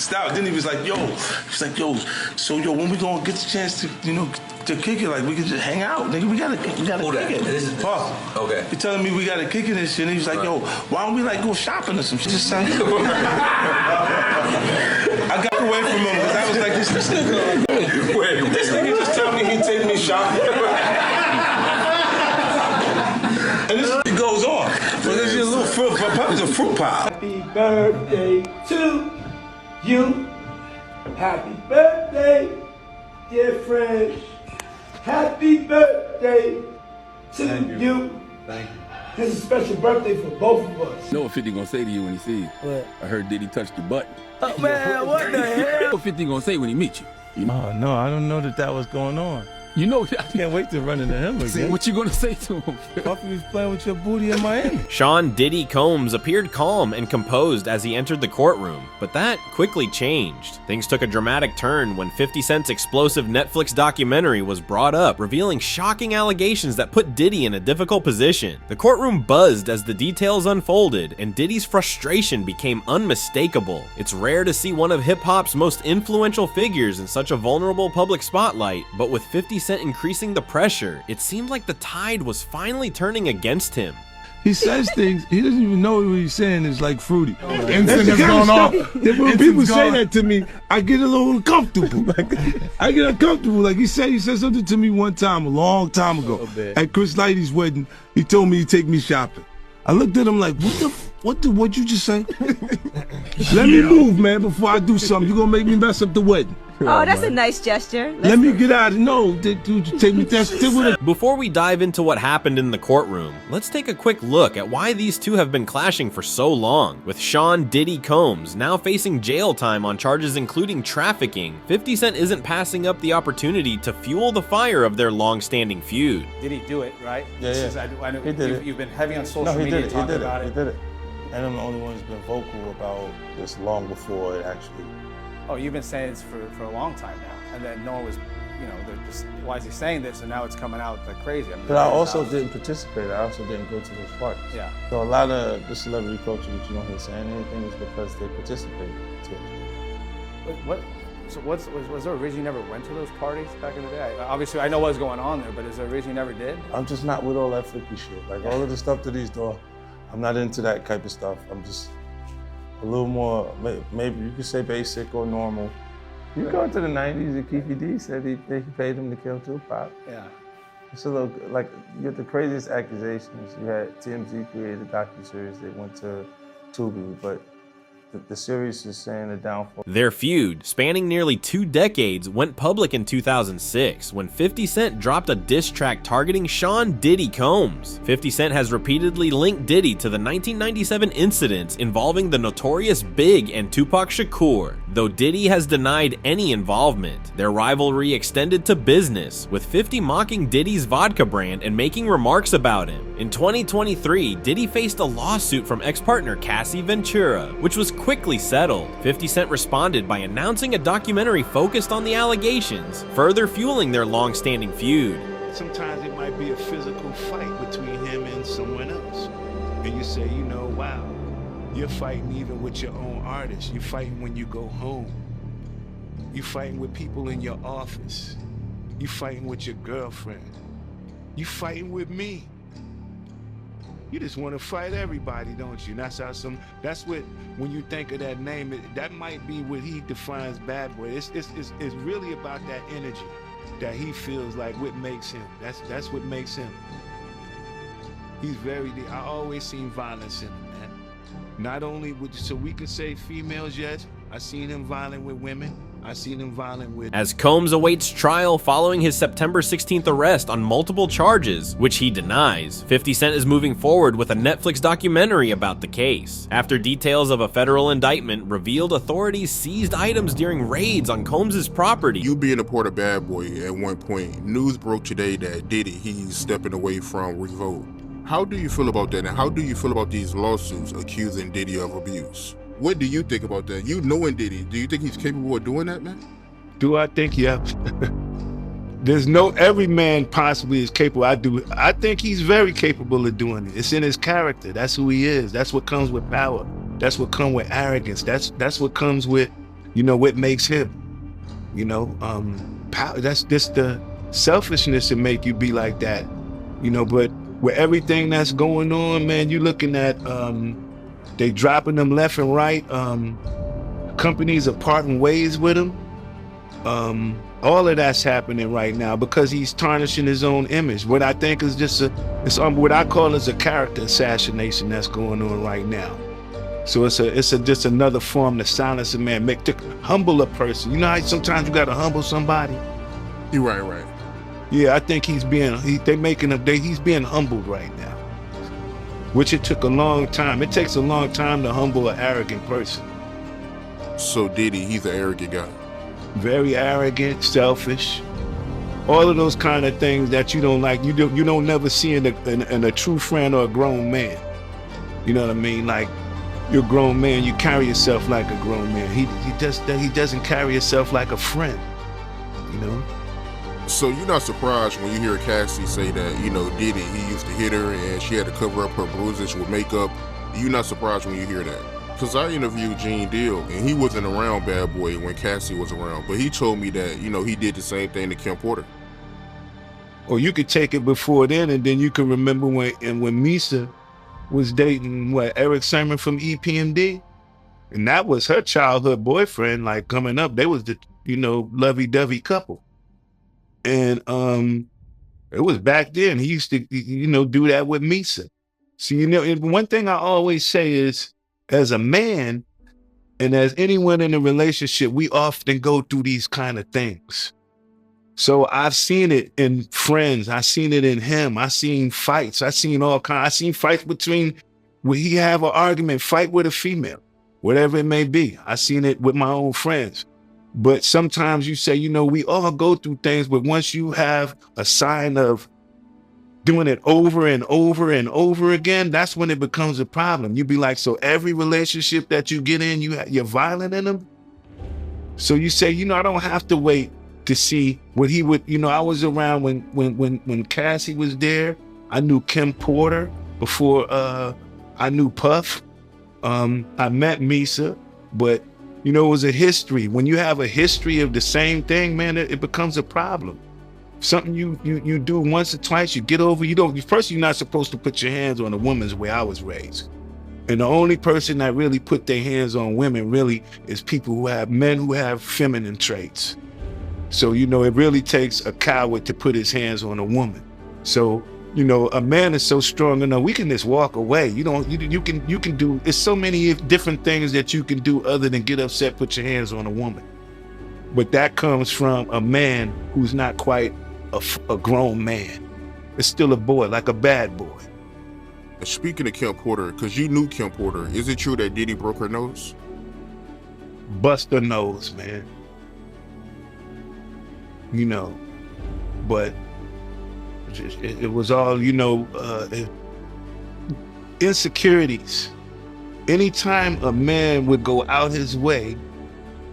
Stop. Then he was like, yo, so when we gonna get the chance to, to kick it? Like, we can just hang out, nigga. We gotta kick it. This is Pause. Okay. He telling me we gotta kick it and shit. And he was like, yo, why don't we like go shopping or some shit? Just I got away from him because I was like, this nigga. This nigga just tell me he'd take me shopping. And this goes on. But there's just a little fruit, it's a fruit pie. Happy birthday to you. Happy birthday, dear friend. Happy birthday to you. Thank you. This is a special birthday for both of us. You know what 50 gonna say to you when he sees you? What? I heard Diddy touch the button. Oh, man, what the hell? What 50 gonna say when he meets you? Oh, no, I don't know that was going on. You know, I can't wait to run into him again. What you gonna say to him? Puffy was playing with your booty in Miami. Sean Diddy Combs appeared calm and composed as he entered the courtroom, but that quickly changed. Things took a dramatic turn when 50 Cent's explosive Netflix documentary was brought up, revealing shocking allegations that put Diddy in a difficult position. The courtroom buzzed as the details unfolded, and Diddy's frustration became unmistakable. It's rare to see one of hip-hop's most influential figures in such a vulnerable public spotlight, but with 50 Cent increasing the pressure, it seemed like the tide was finally turning against him. He says things, he doesn't even know what he's saying is like fruity. Incense has gone off. When people say that to me, I get a little uncomfortable. I get uncomfortable. Like he said something to me one time, a long time ago, at Chris Lighty's wedding. He told me he'd take me shopping. I looked at him like, what'd you just say? Let me move, man, before I do something. You're gonna make me mess up the wedding. Oh, that's a nice gesture. Let me get out of no, dude, take me there. Before we dive into what happened in the courtroom, let's take a quick look at why these two have been clashing for so long. With Sean Diddy Combs now facing jail time on charges including trafficking, 50 Cent isn't passing up the opportunity to fuel the fire of their long-standing feud. Did he do it, right? Yeah. I know He did it. You've been heavy on social media talking about it. He did it. And I'm the only one who's been vocal about this long before it actually. Oh, you've been saying this for a long time now, and then no one was, they're just, why is he saying this? And now it's coming out like crazy. I mean, but I also didn't participate. I also didn't go to those parties. Yeah. So a lot of the celebrity culture that you don't hear saying anything is because they participated to it. Was there a reason you never went to those parties back in the day? Obviously, I know what was going on there, but is there a reason you never did? I'm just not with all that flippy shit. Like all of the stuff that he's doing, I'm not into that type of stuff. I'm just a little more, maybe you could say basic or normal. You go into the 90s and Keefy D said he paid him to kill Tupac. Yeah. It's a little, like, you get the craziest accusations. You had TMZ created a docuseries, they went to Tubi, but the series is saying the downfall. Their feud, spanning nearly 2 decades, went public in 2006 when 50 Cent dropped a diss track targeting Sean Diddy Combs. 50 Cent has repeatedly linked Diddy to the 1997 incidents involving the Notorious Big and Tupac Shakur, though Diddy has denied any involvement. Their rivalry extended to business, with 50 mocking Diddy's vodka brand and making remarks about him. In 2023, Diddy faced a lawsuit from ex-partner Cassie Ventura, which was quickly settled. 50 Cent responded by announcing a documentary focused on the allegations, further fueling their long-standing feud. Sometimes it might be a physical fight between him and someone else. And you say, wow, you're fighting even with your own artists. You're fighting when you go home. You're fighting with people in your office. You're fighting with your girlfriend. You're fighting with me. You just want to fight everybody, don't you? That's what, when you think of that name, that might be what he defines bad boy. It's really about that energy that he feels like what makes him. That's what makes him. He's I always seen violence in him, man. Not only so we can say females, yes, I seen him violent with women. I seen him violent with. As Combs awaits trial following his September 16th arrest on multiple charges, which he denies, 50 Cent is moving forward with a Netflix documentary about the case. After details of a federal indictment revealed authorities seized items during raids on Combs' property. You being a part of Bad Boy at one point, news broke today that Diddy, he's stepping away from Revolt. How do you feel about that, and how do you feel about these lawsuits accusing Diddy of abuse? What do you think about that? You knowing Diddy, do you think he's capable of doing that, man? Do I think, yeah. Every man possibly is capable. I think he's very capable of doing it. It's in his character. That's who he is. That's what comes with power. That's what comes with arrogance. That's what comes with you know, what makes him, you know, that's just the selfishness that make you be like that, you know. But with everything that's going on, man, you looking at, they dropping them left and right. Companies are parting ways with him. All of that's happening right now because he's tarnishing his own image. What I think is just what I call is a character assassination that's going on right now. So it's just another form to silence a man, to humble a person. You know how sometimes you gotta humble somebody? You're right. Yeah, I think he's being humbled right now. Which it took a long time. It takes a long time to humble an arrogant person. So Diddy, he's an arrogant guy. Very arrogant, selfish, all of those kind of things that you don't like. You don't never see in a true friend or a grown man. You know what I mean? Like, you're a grown man, you carry yourself like a grown man. He doesn't carry himself like a friend. You know. So you're not surprised when you hear Cassie say that, you know, Diddy, he used to hit her and she had to cover up her bruises with makeup. You're not surprised when you hear that. Because I interviewed Gene Deal, and he wasn't around Bad Boy when Cassie was around, but he told me that, you know, he did the same thing to Kim Porter. Or you could take it before then, and then you can remember when Misa was dating, Eric Sermon from EPMD? And that was her childhood boyfriend, like, coming up. They was the, you know, lovey-dovey couple. And it was back then. He used to, you know, do that with Misa. So, you know, one thing I always say is, as a man, and as anyone in a relationship, we often go through these kind of things. So I've seen it in friends. I've seen it in him. I've seen fights. I've seen all kinds. I've seen fights where he have an argument, fight with a female, whatever it may be. I've seen it with my own friends. But sometimes you say, you know, we all go through things, but once you have a sign of doing it over and over and over again, that's when it becomes a problem. You be like, so every relationship that you get in, you're violent in them? So you say, you know, I don't have to wait to see what he would, you know, I was around when Cassie was there. I knew Kim Porter before I knew Puff. I met Misa, but, you know, it was a history. When you have a history of the same thing, man, it becomes a problem. Something you do once or twice, you get over. First, you're not supposed to put your hands on a woman's way I was raised. And the only person that really put their hands on women really is men who have feminine traits. So, you know, it really takes a coward to put his hands on a woman. So, you know, a man is so strong enough, we can just walk away. You can do, it's so many different things that you can do other than get upset, put your hands on a woman. But that comes from a man who's not quite a grown man. It's still a boy, like a bad boy. Speaking of Kim Porter, because you knew Kim Porter, is it true that Diddy broke her nose? Bust her nose, man. You know, but it was all, you know, insecurities. Anytime a man would go out his way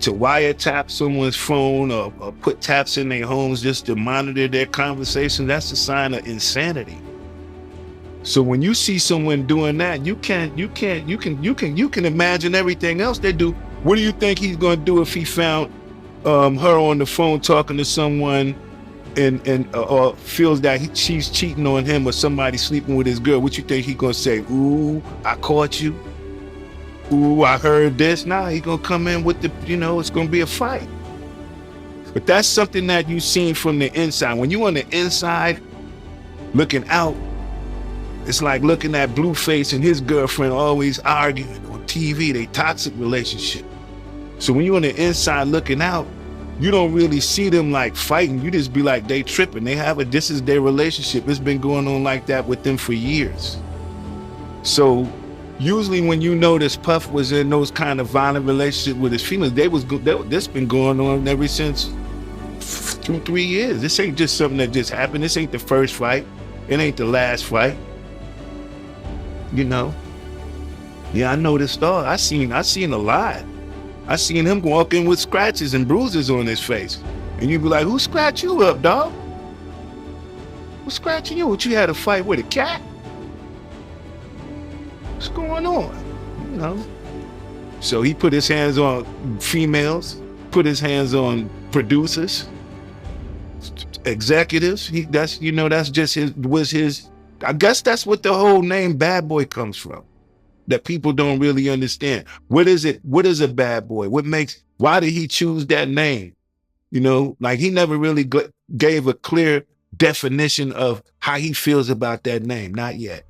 to wiretap someone's phone or put taps in their homes just to monitor their conversation, that's a sign of insanity. So when you see someone doing that, you can imagine everything else they do. What do you think he's gonna do if he found her on the phone talking to someone or feels that she's cheating on him or somebody sleeping with his girl? What you think he's gonna say? Ooh, I caught you. Ooh, I heard this. Nah, he gonna come in with the, you know, it's gonna be a fight. But that's something that you seen from the inside. When you on the inside looking out, it's like looking at Blueface and his girlfriend always arguing on TV, they toxic relationship. So when you're on the inside looking out, you don't really see them like fighting. You just be like, they tripping. This is their relationship. It's been going on like that with them for years. So usually when you notice Puff was in those kind of violent relationships with his females, this been going on ever since 2-3 years. This ain't just something that just happened. This ain't the first fight. It ain't the last fight. You know? Yeah, I noticed all. I seen a lot. I seen him walk in with scratches and bruises on his face. And you be like, who scratched you up, dog? Who's scratching you? What, you had a fight with a cat? What's going on? You know? So he put his hands on females, put his hands on producers, executives. That's just his. I guess that's what the whole name Bad Boy comes from. That people don't really understand. What is it? What is a bad boy? Why did he choose that name? Like he never really gave a clear definition of how he feels about that name. Not yet.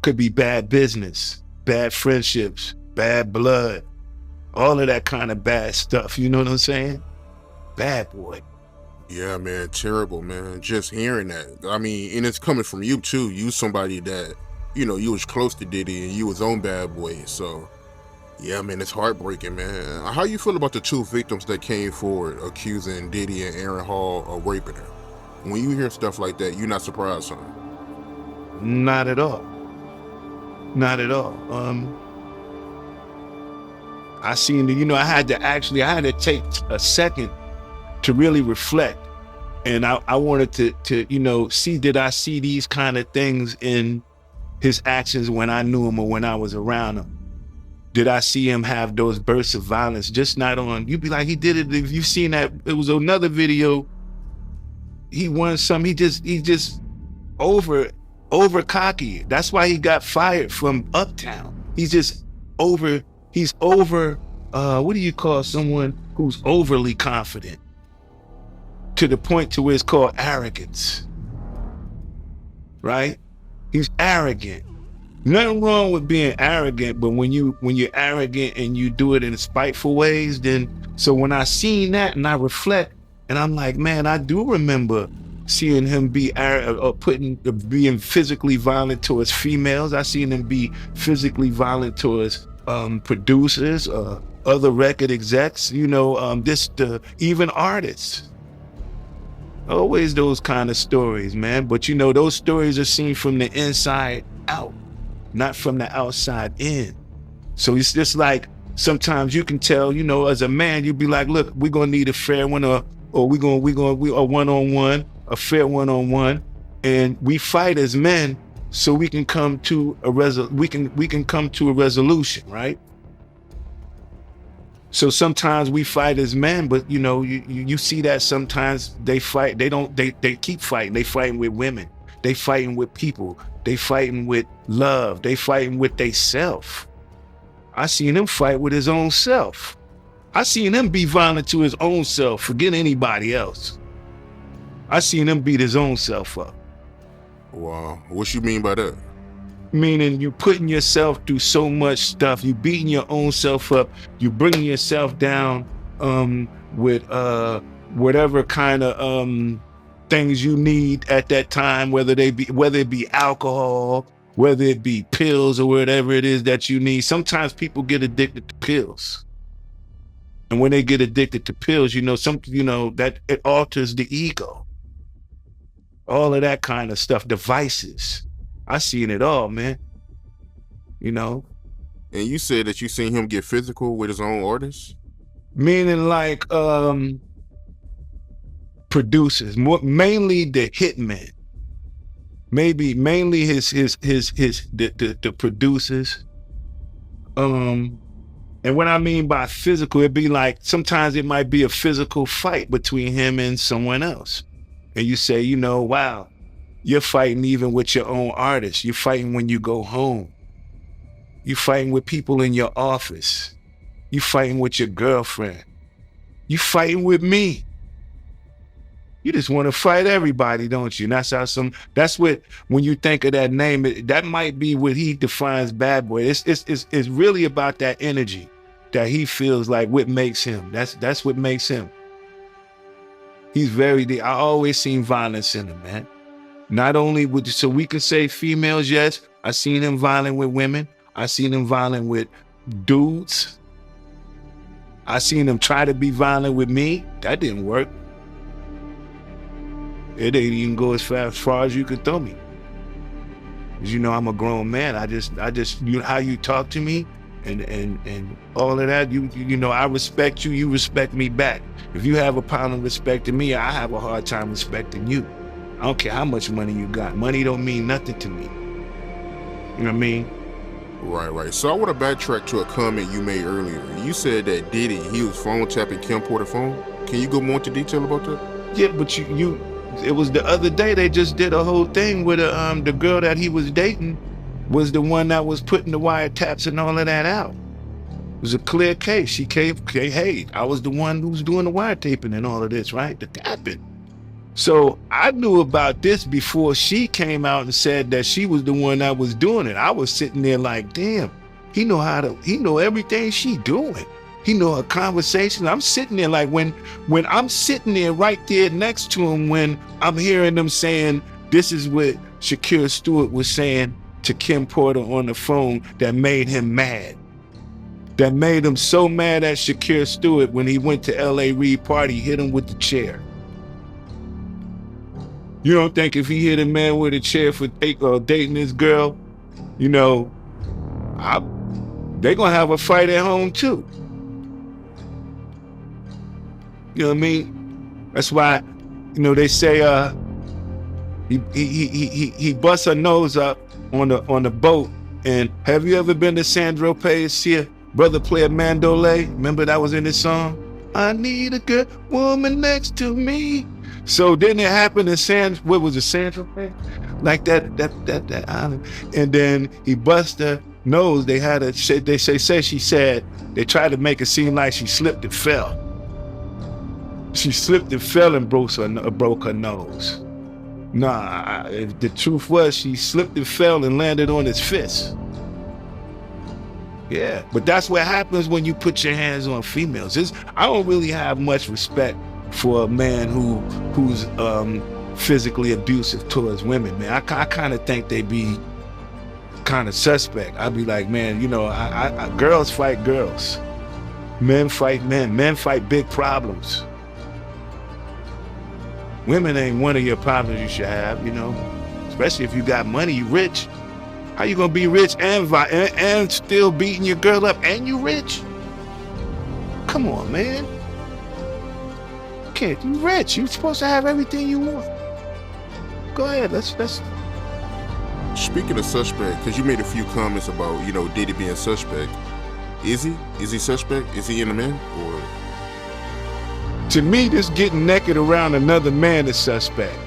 Could be bad business, bad friendships, bad blood, all of that kind of bad stuff. You know what I'm saying? Bad boy. Yeah, man, terrible, man. Just hearing that. I mean, and it's coming from you too. You somebody that, you was close to Diddy and you was on Bad Boy. So, yeah, man, it's heartbreaking, man. How you feel about the two victims that came forward accusing Diddy and Aaron Hall of raping her? When you hear stuff like that, you're not surprised, huh? Not at all. Not at all. I seen I had to take a second to really reflect. And I wanted to see, did I see these kind of things in his actions when I knew him or when I was around him? Did I see him have those bursts of violence? Just not on, you'd be like, he did it. If you've seen that, it was another video. He won some, he just over cocky. That's why he got fired from Uptown. He's over, what do you call someone who's overly confident? To the point to where it's called arrogance, right? He's arrogant. Nothing wrong with being arrogant, but when you're arrogant and you do it in spiteful ways, so when I seen that and I reflect, and I'm like, man, I do remember seeing him be being physically violent towards females. I seen him be physically violent towards producers, other record execs, even artists. Always those kind of stories, man. But those stories are seen from the inside out, not from the outside in. So it's just like, sometimes you can tell, as a man, you'd be like, look, we're gonna need a fair one, or we a one-on-one, a fair one-on-one, and we fight as men so we can come to a resolution, right? So sometimes we fight as men, but you see that sometimes they fight, they keep fighting. They fighting with women, they fighting with people, they fighting with love, they fighting with they self. I seen him fight with his own self. I seen him be violent to his own self, forget anybody else. I seen him beat his own self up. Wow, what you mean by that? Meaning you putting yourself through so much stuff, you beating your own self up, you bringing yourself down with whatever kind of things you need at that time, whether it be alcohol, whether it be pills or whatever it is that you need. Sometimes people get addicted to pills. And when they get addicted to pills, that it alters the ego. All of that kind of stuff, devices. I seen it all, man. And you said that you seen him get physical with his own artists? Meaning like producers, mainly the hitmen. Mainly the producers. And what I mean by physical, it'd be like, sometimes it might be a physical fight between him and someone else. And you say, wow, you're fighting even with your own artists. You're fighting when you go home. You're fighting with people in your office. You're fighting with your girlfriend. You're fighting with me. You just want to fight everybody, don't you? And that's what, when you think of that name, that might be what he defines Bad Boy. It's really about that energy that he feels like what makes him. That's what makes him. He's I always seen violence in him, man. Not only so we can say females, yes, I seen him violent with women. I seen him violent with dudes. I seen him try to be violent with me. That didn't work. It didn't even go as far as you could throw me. Because I'm a grown man. I just how you talk to me and all of that, I respect you, you respect me back. If you have a problem respecting me, I have a hard time respecting you. I don't care how much money you got. Money don't mean nothing to me. You know what I mean? Right. So I want to backtrack to a comment you made earlier. You said that Diddy, he was phone tapping Kim Porter's phone. Can you go more into detail about that? Yeah, but it was the other day they just did a whole thing with the girl that he was dating was the one that was putting the wiretaps and all of that out. It was a clear case. She came, hey, I was the one who was doing the wiretaping and all of this, right? The tapping. So I knew about this before she came out and said that she was the one that was doing it. I was sitting there like, damn, he know everything she doing. He know her conversation. I'm sitting there like when I'm sitting there right there next to him, when I'm hearing them saying, this is what Shakira Stewart was saying to Kim Porter on the phone that made him mad. That made him so mad at Shakira Stewart when he went to L.A. Reid party, hit him with the chair. You don't think if he hit a man with a chair for dating this girl, you know, they gonna have a fight at home too. You know what I mean? That's why, you know, they say he busts her nose up on the boat. And have you ever been to Sandro Pay's see a brother play a mandolay? Remember that was in his song? I need a good woman next to me. So didn't it happen in what was it, Sandro Pay? Like that island. And then he bust her nose. They tried to make it seem like she slipped and fell. She slipped and fell and broke her nose. Nah, the truth was she slipped and fell and landed on his fist. Yeah, but that's what happens when you put your hands on females. I don't really have much respect for a man who's physically abusive towards women, man. I kind of think they be kind of suspect. I'd be like, man, you know, girls fight girls. Men fight men. Men fight big problems. Women ain't one of your problems you should have, you know. Especially if you got money, you rich. How you gonna be rich and still beating your girl up and you rich? Come on, man. Kid, you rich. You supposed to have everything you want. Go ahead, let's. Speaking of suspect, because you made a few comments about, you know, Diddy being suspect. Is he? Is he suspect? Is he in the man? Or? To me, this getting naked around another man is suspect.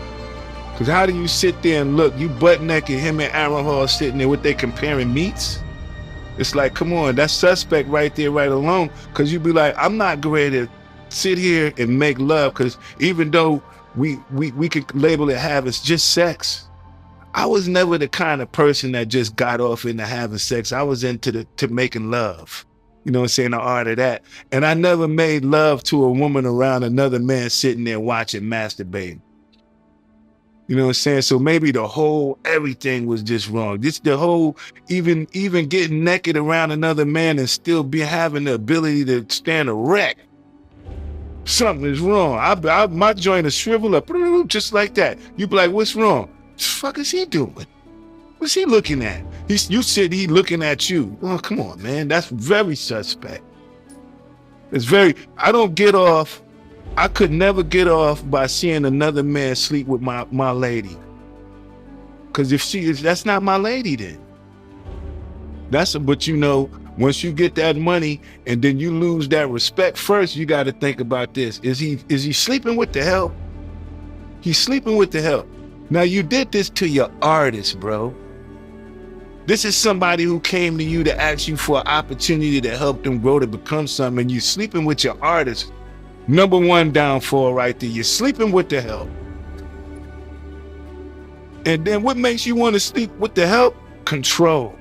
Because how do you sit there and look, you butt naked, him and Aaron Hall sitting there, what they comparing meats? It's like, come on, that's suspect right there, right alone. Because you be like, I'm not ready to sit here and make love, because even though we could label it having just sex, I was never the kind of person that just got off into having sex. I was into making love. You know what I'm saying? The art of that. And I never made love to a woman around another man sitting there watching, masturbating. You know what I'm saying? So maybe everything was just wrong. The whole, even getting naked around another man and still having the ability to stand erect. Something is wrong. My joint is shrivel up, just like that. You be like, what's wrong? What the fuck is he doing? What's he looking at? You said he looking at you. Oh, come on, man. That's very suspect. I could never get off by seeing another man sleep with my lady. Because that's not my lady then. But you know, once you get that money and then you lose that respect, first you got to think about this. Is he sleeping with the help? He's sleeping with the help. Now you did this to your artist, bro. This is somebody who came to you to ask you for an opportunity to help them grow to become something, and you sleeping with your artist. Number one downfall right there. You're sleeping with the help. And then what makes you want to sleep with the help? Control.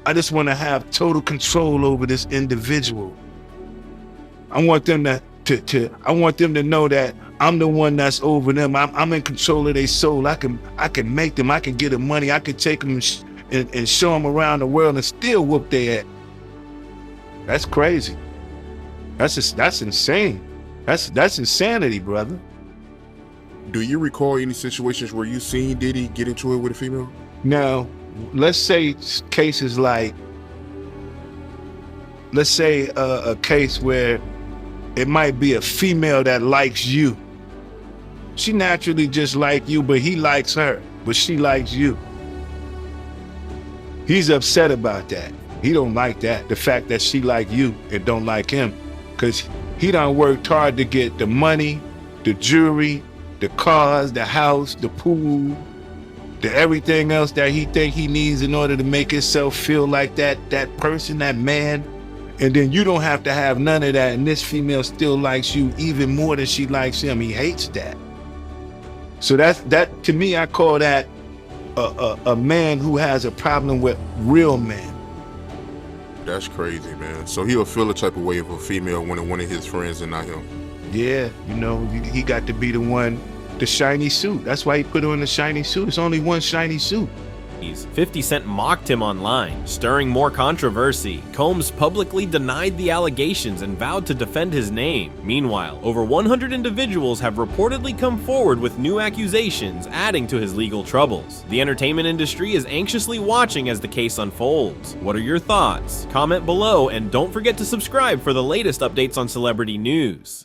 I just want to have total control over this individual. I want them to know that I'm the one that's over them. I'm in control of their soul. I can make them. I can get them money. I can take them and show them around the world and still whoop their ass. That's crazy. That's insane. That's insanity, brother. Do you recall any situations where you seen Diddy get into it with a female? Now, let's say cases like, a case where it might be a female that likes you. She naturally just like you, but he likes her, but she likes you. He's upset about that. He don't like that. The fact that she like you and don't like him. Cause he done worked hard to get the money, the jewelry, the cars, the house, the pool, the everything else that he think he needs in order to make himself feel like that person, that man. And then you don't have to have none of that, and this female still likes you even more than she likes him. He hates that. So that to me, I call that a man who has a problem with real men. That's crazy, man. So he'll feel a type of way of a female when one of his friends and not him. Yeah, you know, he got to be the one, the shiny suit. That's why he put on the shiny suit. It's only one shiny suit. 50 Cent mocked him online, stirring more controversy. Combs publicly denied the allegations and vowed to defend his name. Meanwhile, over 100 individuals have reportedly come forward with new accusations, adding to his legal troubles. The entertainment industry is anxiously watching as the case unfolds. What are your thoughts? Comment below and don't forget to subscribe for the latest updates on celebrity news.